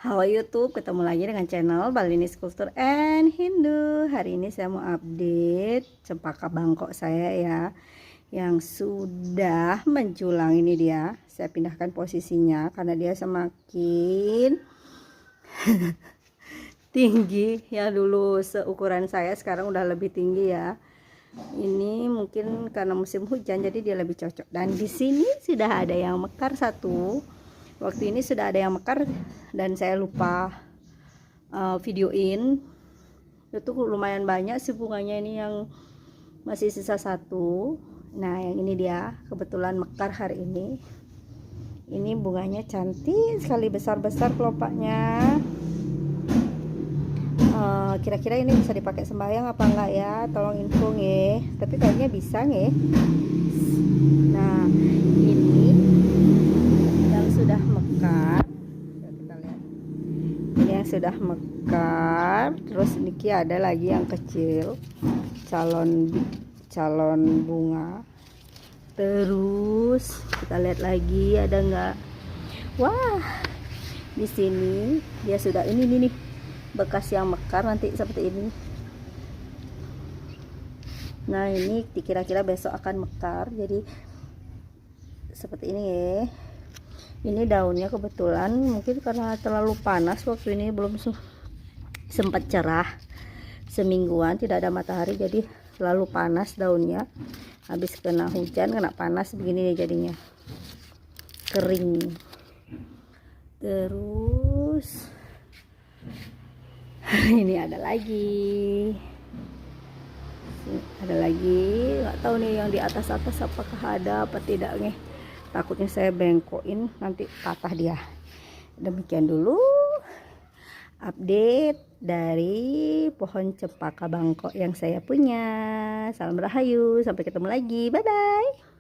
Halo YouTube, ketemu lagi dengan channel Balinese Culture and Hindu. Hari ini saya mau update cempaka bangkok saya ya, yang sudah menjulang. Ini dia, saya pindahkan posisinya karena dia semakin tinggi ya. Dulu seukuran saya, sekarang udah lebih tinggi ya. Ini mungkin karena musim hujan jadi dia lebih cocok. Dan di sini sudah ada yang mekar satu. Waktu ini sudah ada yang mekar dan saya lupa videoin. Itu lumayan banyak sih bunganya ini, yang masih sisa satu. Nah yang ini dia kebetulan mekar hari ini. Ini bunganya cantik sekali, besar-besar kelopaknya. Kira-kira ini bisa dipakai sembahyang apa enggak ya, tolong info nge. Tapi kayaknya bisa nge. Nah ini yang sudah mekar, kita lihat ini yang sudah mekar. Terus niki ada lagi yang kecil, calon bunga. Terus kita lihat lagi ada enggak. Wah, di sini dia sudah ini nih bekas yang mekar nanti seperti ini. Nah ini kira-kira besok akan mekar jadi seperti ini ya. Ini daunnya kebetulan mungkin karena terlalu panas waktu ini, belum sempat cerah, semingguan tidak ada matahari jadi terlalu panas daunnya. Habis kena hujan, kena panas begini nih jadinya kering. Terus ini ada lagi nggak tahu nih yang di atas apakah ada apa tidak nih. Takutnya saya bengkokin nanti patah dia. Demikian dulu update dari pohon cempaka bangkok yang saya punya. Salam rahayu, sampai ketemu lagi, bye bye.